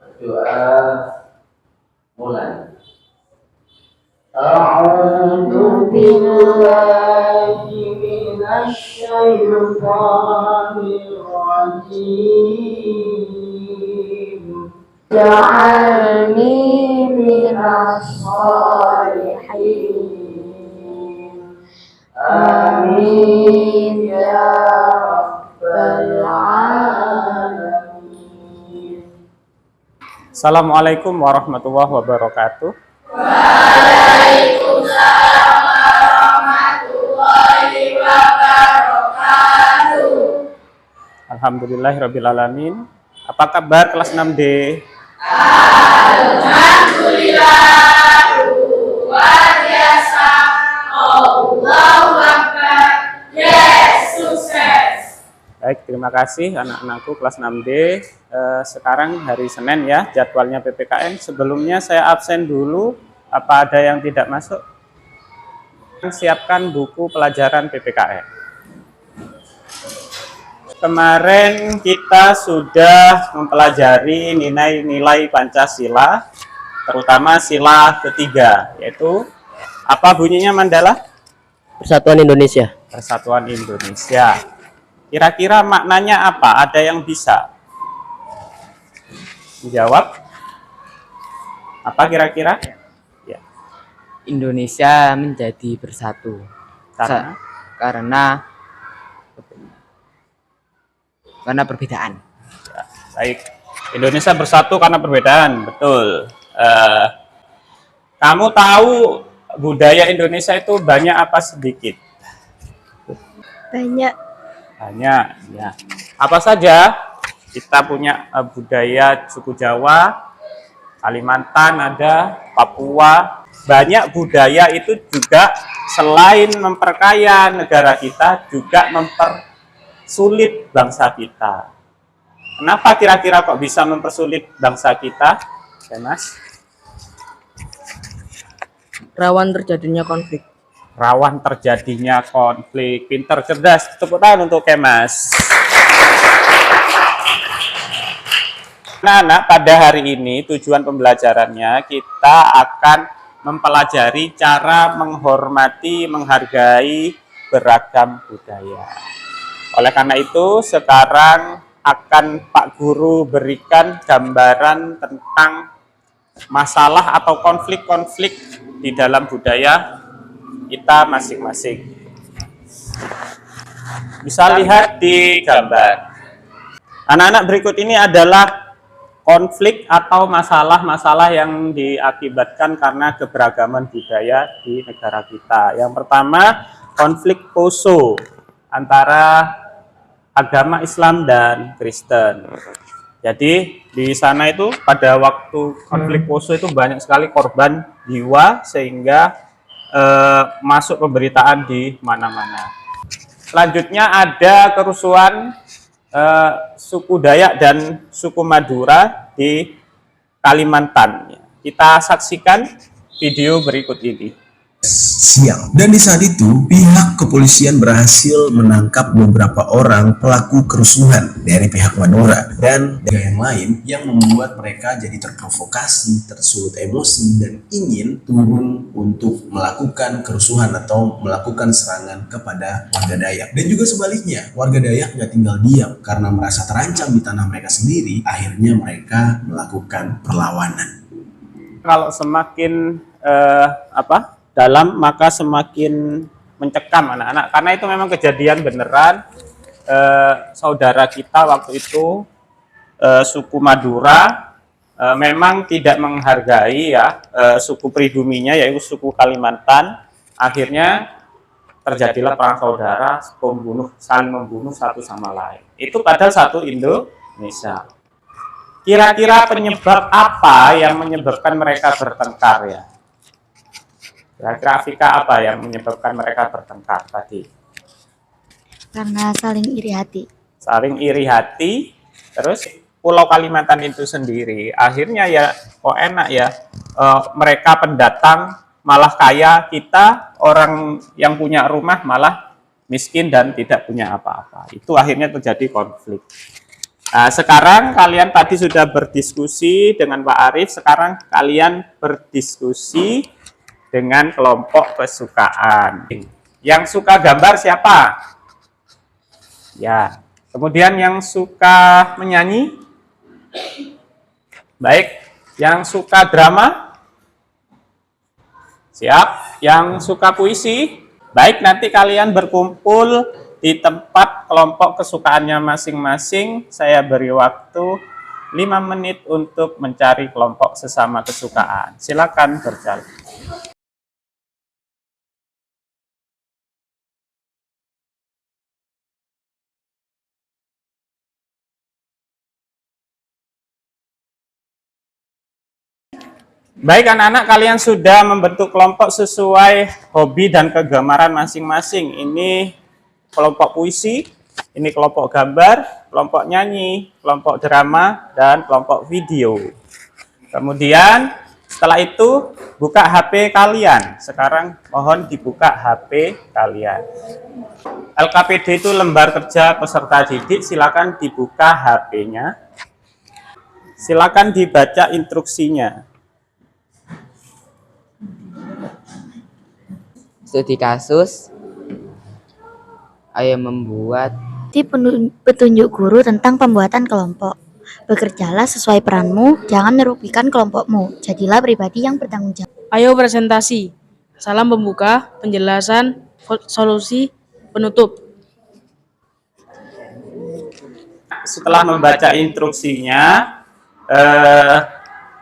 Doa mulai. أعوذ بالله من الشيطان الرجيم جعلني من الصالحين آمين يا رب العالمين. Assalamualaikum warahmatullahi wabarakatuh. Waalaikumsalam warahmatullahi wabarakatuh. Alhamdulillahirrabbilalamin. Apa kabar kelas 6D? Alhamdulillah luar biasa. Allahu Akbar. Yes, sukses. Baik, terima kasih anak-anakku kelas 6D. Sekarang hari Senin ya, jadwalnya PPKN. Sebelumnya saya absen dulu. Apa ada yang tidak masuk? Siapkan buku pelajaran PPKN. Kemarin kita sudah mempelajari nilai-nilai Pancasila, terutama sila ketiga, yaitu apa bunyinya Mandala? Persatuan Indonesia. Persatuan Indonesia. Kira-kira maknanya apa? Ada yang bisa menjawab? Apa kira-kira? Ya. Indonesia menjadi bersatu Karena karena perbedaan. ya, baik. Indonesia bersatu karena perbedaan, betul. Kamu tahu budaya Indonesia itu banyak apa sedikit? Banyak. Banyak, ya. Apa saja? Kita punya budaya suku Jawa, Kalimantan ada, Papua. Banyak budaya itu juga selain memperkaya negara kita, juga mempersulit bangsa kita. Kenapa kira-kira kok bisa mempersulit bangsa kita, ya Mas? Rawan terjadinya konflik. Rawan terjadinya konflik. Pinter, cerdas. Tepuk tangan untuk Kemas. Anak-anak, pada hari ini tujuan pembelajarannya kita akan mempelajari cara menghormati, menghargai beragam budaya. Oleh karena itu, sekarang akan Pak Guru berikan gambaran tentang masalah atau konflik-konflik di dalam budaya kita masing-masing. Bisa lihat di gambar. Anak-anak, berikut ini adalah konflik atau masalah-masalah yang diakibatkan karena keberagaman budaya di negara kita. Yang pertama, konflik Poso antara agama Islam dan Kristen. Jadi di sana itu pada waktu konflik Poso itu banyak sekali korban jiwa sehingga masuk pemberitaan di mana-mana. Selanjutnya ada kerusuhan suku Dayak dan suku Madura di Kalimantan. Kita saksikan video berikut ini. Siang. Dan di saat itu, pihak kepolisian berhasil menangkap beberapa orang pelaku kerusuhan dari pihak Madura dan yang lain yang membuat mereka jadi terprovokasi, tersulut emosi, dan ingin turun untuk melakukan kerusuhan atau melakukan serangan kepada warga Dayak. Dan juga sebaliknya, warga Dayak nggak tinggal diam karena merasa terancam di tanah mereka sendiri, akhirnya mereka melakukan perlawanan. Kalau semakin dalam, maka semakin mencekam anak-anak, karena itu memang kejadian beneran. Saudara kita waktu itu suku Madura memang tidak menghargai ya suku pribuminya, yaitu suku Kalimantan. Akhirnya terjadilah perang saudara, saling membunuh satu sama lain. Itu padahal satu Indonesia. Kira-kira penyebab apa yang menyebabkan mereka bertengkar ya? Grafika apa yang menyebabkan mereka bertengkar tadi? Karena saling iri hati. Saling iri hati, terus Pulau Kalimantan itu sendiri. Akhirnya ya, kok enak ya, mereka pendatang malah kaya, kita orang yang punya rumah malah miskin dan tidak punya apa-apa. Itu akhirnya terjadi konflik. Nah, sekarang kalian tadi sudah berdiskusi dengan Pak Arif, sekarang kalian berdiskusi dengan kelompok kesukaan. Yang suka gambar siapa? Ya. Kemudian yang suka menyanyi? Baik. Yang suka drama? Siap. Yang suka puisi? Baik, nanti kalian berkumpul di tempat kelompok kesukaannya masing-masing. Saya beri waktu 5 menit untuk mencari kelompok sesama kesukaan. Silakan berjalan. Baik anak-anak, kalian sudah membentuk kelompok sesuai hobi dan kegemaran masing-masing. Ini kelompok puisi, ini kelompok gambar, kelompok nyanyi, kelompok drama, dan kelompok video. Kemudian setelah itu buka HP kalian. Sekarang mohon dibuka HP kalian. LKPD itu lembar kerja peserta didik, silakan dibuka HP-nya. Silakan dibaca instruksinya. Studi kasus. Ayo membuat Petunjuk guru tentang pembuatan kelompok. Bekerjalah sesuai peranmu, jangan merugikan kelompokmu. Jadilah pribadi yang bertanggung jawab. Ayo presentasi. Salam pembuka, penjelasan, solusi, penutup. Setelah membaca instruksinya,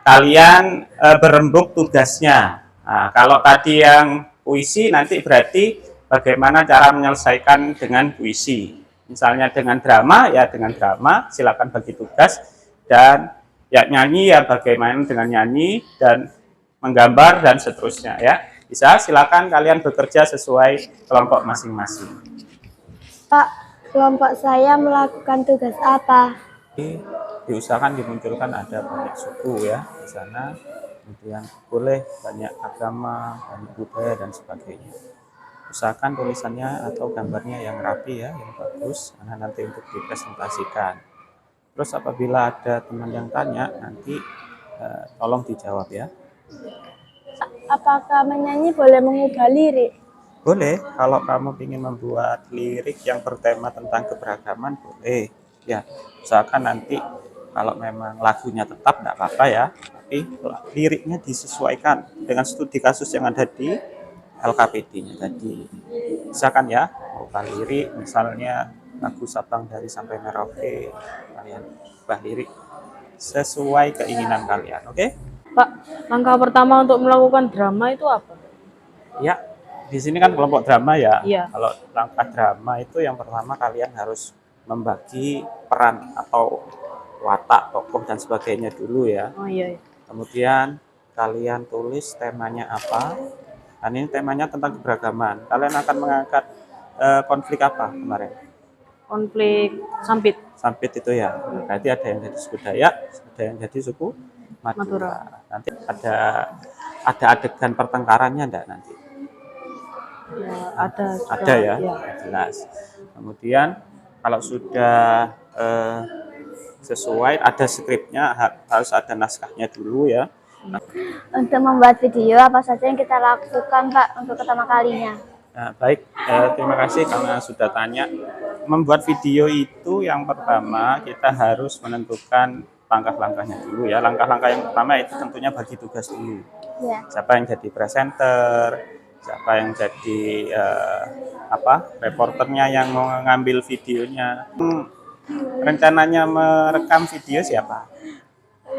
kalian berembuk tugasnya. Nah, kalau tadi yang puisi, nanti berarti bagaimana cara menyelesaikan dengan puisi. Misalnya dengan drama, ya dengan drama, silakan bagi tugas. Dan ya nyanyi, ya bagaimana dengan nyanyi, dan menggambar, dan seterusnya ya. Bisa, silakan kalian bekerja sesuai kelompok masing-masing. Pak, kelompok saya melakukan tugas apa? Diusahakan dimunculkan ada banyak suku ya di sana. Kemudian boleh banyak agama, banyak budaya, dan sebagainya. Usahakan tulisannya atau gambarnya yang rapi ya, yang bagus, karena nanti untuk dipresentasikan. Terus apabila ada teman yang tanya, nanti tolong dijawab ya. Apakah menyanyi boleh mengubah lirik? Boleh, kalau kamu ingin membuat lirik yang bertema tentang keberagaman, boleh. Ya, usahakan nanti kalau memang lagunya tetap tidak apa-apa ya, tapi liriknya disesuaikan dengan studi kasus yang ada di LKPD-nya tadi. Misalkan ya, mau lirik misalnya lagu Sabang dari sampai Merauke, kalian ubah lirik sesuai keinginan kalian, oke? Pak, langkah pertama untuk melakukan drama itu apa? Ya, di sini kan kelompok drama ya. Iya. Kalau langkah drama itu yang pertama kalian harus membagi peran atau watak tokoh dan sebagainya dulu ya. Oh iya. Kemudian kalian tulis temanya apa. Dan ini temanya tentang keberagaman. Kalian akan mengangkat konflik apa kemarin? Konflik sampit. Sampit itu ya. Berarti ada yang jadi suku Dayak, ada yang jadi suku Madura. Madura. Nanti ada adegan pertengkarannya enggak nanti? Ya, ada. Ada ya, Ya. jelas. Kemudian kalau sudah sesuai, ada skripnya, harus ada naskahnya dulu ya. Untuk membuat video apa saja yang kita lakukan, Pak, untuk pertama kalinya? Nah, baik, terima kasih karena sudah tanya. Membuat video itu yang pertama kita harus menentukan langkah-langkahnya dulu ya. Langkah-langkah yang pertama itu tentunya bagi tugas dulu. Ya. Siapa yang jadi presenter, siapa yang jadi reporternya yang mau ngambil videonya. Rencananya merekam video siapa?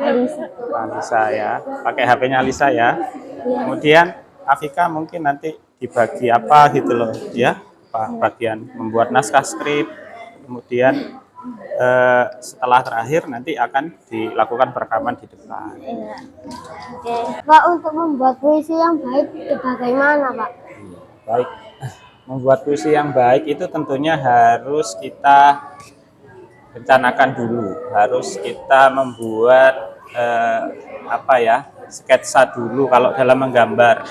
Alisa ya, pakai HP-nya Alisa ya. Kemudian Afika mungkin nanti dibagi apa gitu loh ya, bagian membuat naskah skrip. Kemudian setelah terakhir nanti akan dilakukan perekaman di depan. Iya. Oke. Pak, untuk membuat puisi yang baik itu bagaimana, Pak? Baik, membuat puisi yang baik itu tentunya harus kita rencanakan dulu, harus kita membuat sketsa dulu kalau dalam menggambar.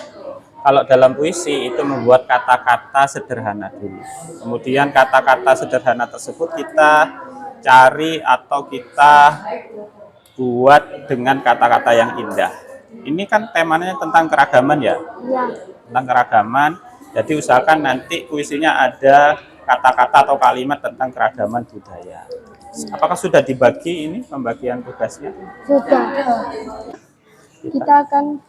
Kalau dalam puisi itu membuat kata-kata sederhana dulu. Kemudian kata-kata sederhana tersebut kita cari atau kita buat dengan kata-kata yang indah. Ini kan temanya tentang keragaman ya? Iya. Tentang keragaman. Jadi usahakan nanti puisinya ada kata-kata atau kalimat tentang keragaman budaya. Apakah sudah dibagi ini pembagian tugasnya? Sudah. Kita akan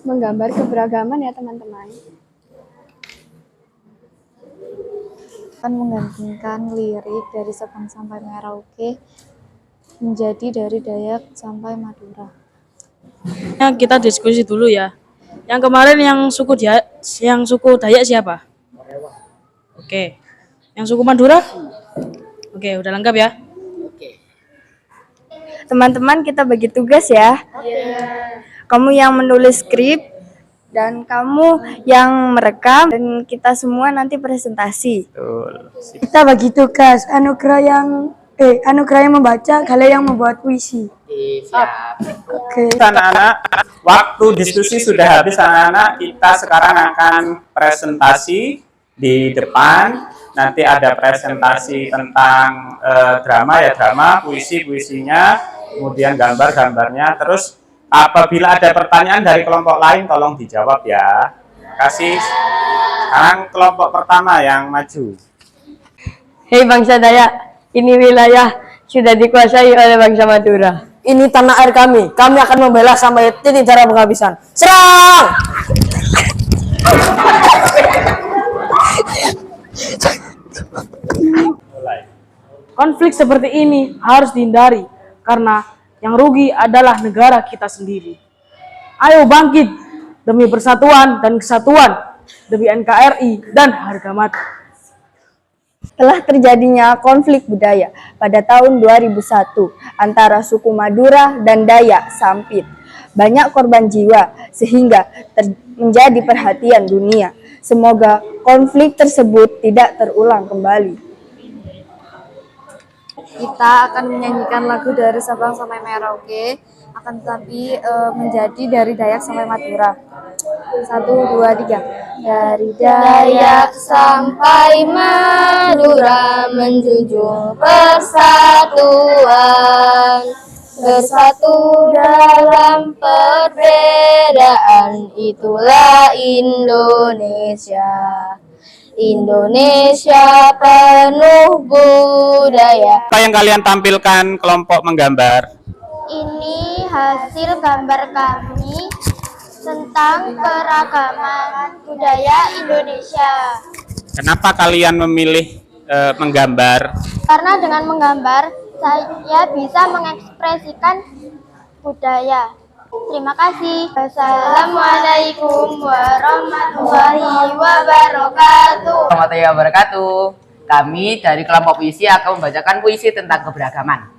menggambar keberagaman ya teman-teman. Akan menggabungkan lirik dari Sabang sampai Merauke menjadi dari Dayak sampai Madura. Kita diskusi dulu ya. Yang kemarin yang suku Dayak siapa? Oke. Yang suku Madura? Oke, udah lengkap ya? Teman-teman, kita bagi tugas ya. Kamu yang menulis skrip dan kamu yang merekam dan kita semua nanti presentasi. Betul. Kita bagi tugas, Anugerah yang membaca, kalian yang membuat puisi. Oke. Anak-anak, waktu diskusi sudah habis anak-anak. Kita sekarang akan presentasi di depan. Nanti ada presentasi tentang drama, puisi-puisinya, kemudian gambar-gambarnya. Terus apabila ada pertanyaan dari kelompok lain, tolong dijawab ya. Kasih. Sekarang kelompok pertama yang maju. Hei bangsa Dayak, ini wilayah sudah dikuasai oleh bangsa Madura. Ini tanah air kami akan membela sampai titik darah penghabisan. Serang! Konflik seperti ini harus dihindari karena yang rugi adalah negara kita sendiri. Ayo bangkit demi persatuan dan kesatuan, demi NKRI dan harga mati. Setelah terjadinya konflik budaya pada tahun 2001 antara suku Madura dan Dayak Sampit, banyak korban jiwa sehingga menjadi perhatian dunia. Semoga konflik tersebut tidak terulang kembali. Kita akan menyanyikan lagu dari Sabang sampai Merauke, akan tetapi menjadi dari Dayak sampai Madura. 1, 2, 3. Dari Dayak sampai Madura menjunjung persatuan, bersatu dalam perbedaan, itulah Indonesia. Indonesia penuh budaya. Apa yang kalian tampilkan kelompok menggambar? Ini hasil gambar kami tentang keragaman budaya Indonesia. Kenapa kalian memilih menggambar? Karena dengan menggambar, saya bisa mengekspresikan budaya. Terima kasih. Wassalamualaikum warahmatullahi wabarakatuh. Warahmatullahi wabarakatuh. Kami dari kelompok puisi akan membacakan puisi tentang keberagaman.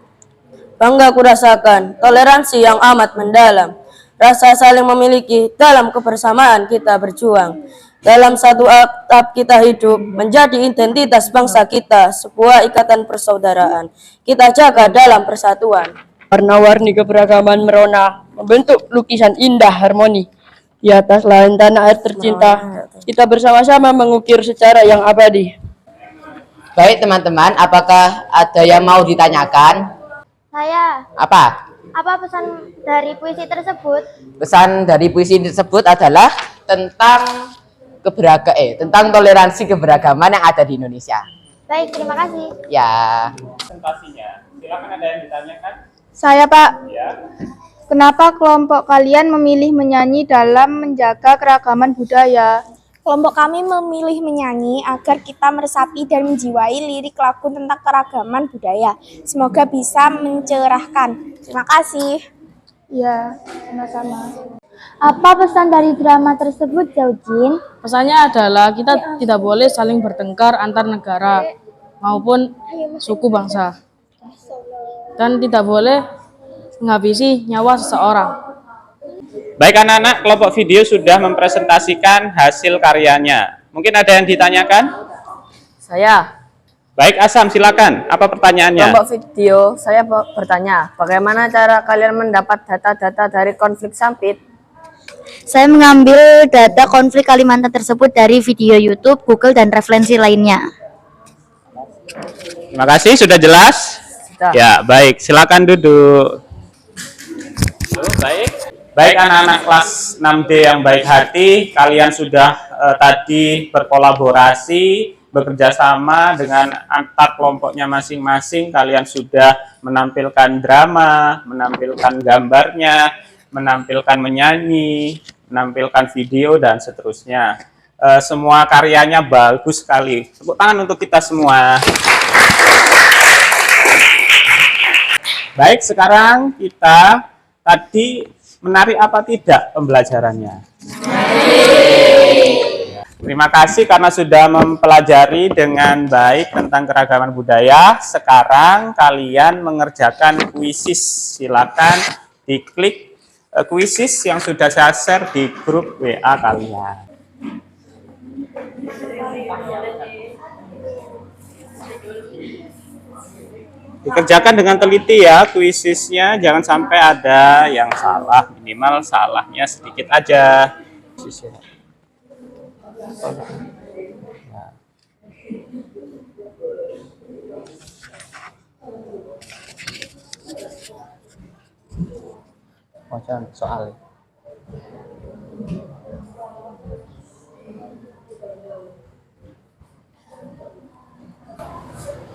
Bangga kurasakan toleransi yang amat mendalam. Rasa saling memiliki dalam kebersamaan kita berjuang. Dalam satu atap kita hidup menjadi identitas bangsa kita, sebuah ikatan persaudaraan. Kita jaga dalam persatuan. Warna-warni keberagaman merona membentuk lukisan indah harmoni. Di atas lahan tanah air tercinta, kita bersama-sama mengukir secara yang abadi. Baik teman-teman, apakah ada yang mau ditanyakan? Saya, Apa? apa pesan dari puisi tersebut? Pesan dari puisi tersebut adalah tentang tentang toleransi keberagaman yang ada di Indonesia. Baik, terima kasih. Ya. Presentasinya, silakan ada yang ditanyakan? Saya Pak, Ya. kenapa kelompok kalian memilih menyanyi dalam menjaga keragaman budaya? Kelompok kami memilih menyanyi agar kita meresapi dan menjiwai lirik lagu tentang keragaman budaya. Semoga bisa mencerahkan. Terima kasih. Ya, sama-sama. Apa pesan dari drama tersebut, Jaujin? Pesannya adalah kita tidak boleh saling bertengkar antar negara maupun suku bangsa. Dan tidak boleh menghabisi nyawa seseorang. Baik anak-anak, kelompok video sudah mempresentasikan hasil karyanya. Mungkin ada yang ditanyakan? Saya, Baik Asam, silakan. Apa pertanyaannya? kelompok video, saya bertanya, bagaimana cara kalian mendapat data-data dari konflik Sampit? Saya mengambil data konflik Kalimantan tersebut dari video YouTube, Google, dan referensi lainnya. Terima kasih, sudah jelas. Ya, baik. Silakan duduk. Baik. Baik anak-anak kelas 6D yang baik hati, kalian sudah tadi berkolaborasi, bekerja sama dengan antar kelompoknya masing-masing. Kalian sudah menampilkan drama, menampilkan gambarnya, menampilkan menyanyi, menampilkan video, dan seterusnya. Semua karyanya bagus sekali. Tepuk tangan untuk kita semua. Baik, sekarang kita tadi menarik apa tidak pembelajarannya? Terima kasih karena sudah mempelajari dengan baik tentang keragaman budaya. Sekarang kalian mengerjakan kuisis. Silakan diklik kuisis yang sudah saya share di grup WA kalian. Dikerjakan dengan teliti ya kuisisnya, jangan sampai ada yang salah, minimal salahnya sedikit aja. Macam soal.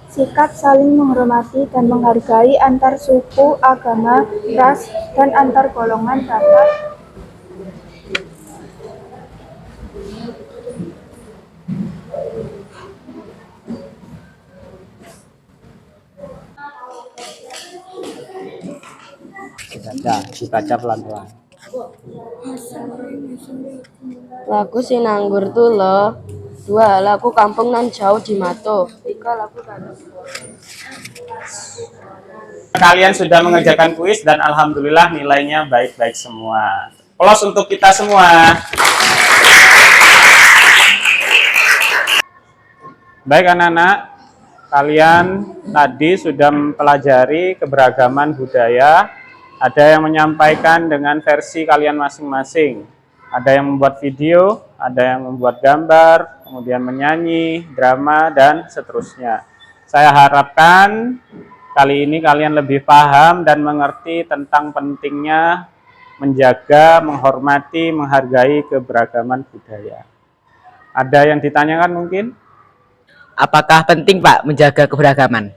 Sikap saling menghormati dan menghargai antar suku, agama, ras, dan antar golongan dapat dibaca pelan-pelan. Lagu Sinanggur Tulo. 2. Lagu Kampung Nan Jauh di Mato. 3. Lagu Kado. Kalian sudah mengerjakan kuis dan alhamdulillah nilainya baik-baik semua. Plus untuk kita semua. Baik anak-anak, kalian tadi sudah mempelajari keberagaman budaya. Ada yang menyampaikan dengan versi kalian masing-masing. Ada yang membuat video, ada yang membuat gambar, kemudian menyanyi, drama, dan seterusnya. Saya harapkan kali ini kalian lebih paham dan mengerti tentang pentingnya menjaga, menghormati, menghargai keberagaman budaya. Ada yang ditanyakan mungkin? Apakah penting Pak menjaga keberagaman?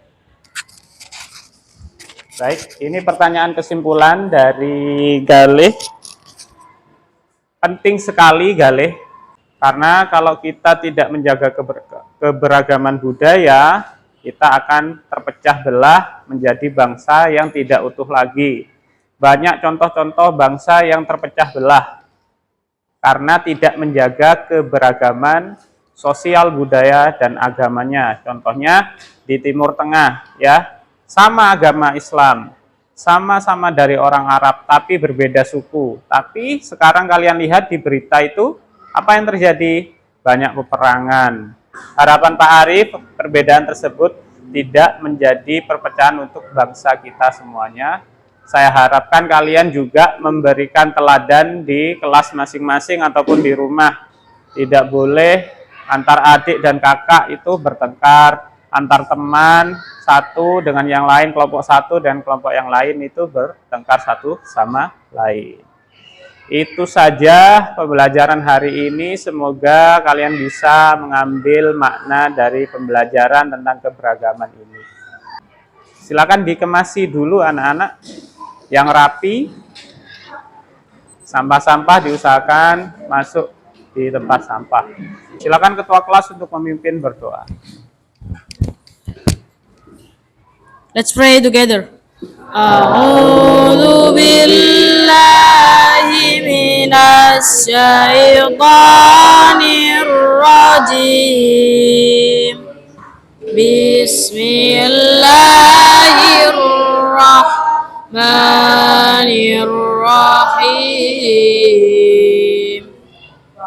Baik, ini pertanyaan kesimpulan dari Galih. Penting sekali Galih, karena kalau kita tidak menjaga keberagaman budaya, kita akan terpecah belah menjadi bangsa yang tidak utuh lagi. Banyak contoh-contoh bangsa yang terpecah belah karena tidak menjaga keberagaman sosial, budaya, dan agamanya. Contohnya di Timur Tengah, ya, sama agama Islam, sama-sama dari orang Arab, tapi berbeda suku. Tapi sekarang kalian lihat di berita itu, apa yang terjadi? Banyak peperangan. Harapan Pak Arif, perbedaan tersebut tidak menjadi perpecahan untuk bangsa kita semuanya. Saya harapkan kalian juga memberikan teladan di kelas masing-masing ataupun di rumah. Tidak boleh antar adik dan kakak itu bertengkar, antar teman satu dengan yang lain, kelompok satu dan kelompok yang lain itu bertengkar satu sama lain. Itu saja pembelajaran hari ini. Semoga kalian bisa mengambil makna dari pembelajaran tentang keberagaman ini. Silakan dikemasi dulu anak-anak yang rapi. Sampah-sampah diusahakan masuk di tempat sampah. Silakan ketua kelas untuk memimpin berdoa. Let's pray together. A'udzu billahi minas syaitonir rajim. Bismillahirrahmanirrahim.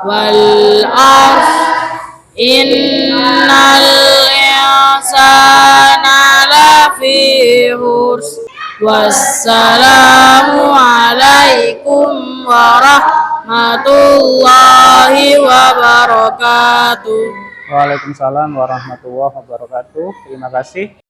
Wal 'asr innal insana lafi khusr. Wassalamu alaikum warahmatullahi wabarakatuh. Waalaikumsalam warahmatullahi wabarakatuh. Terima kasih.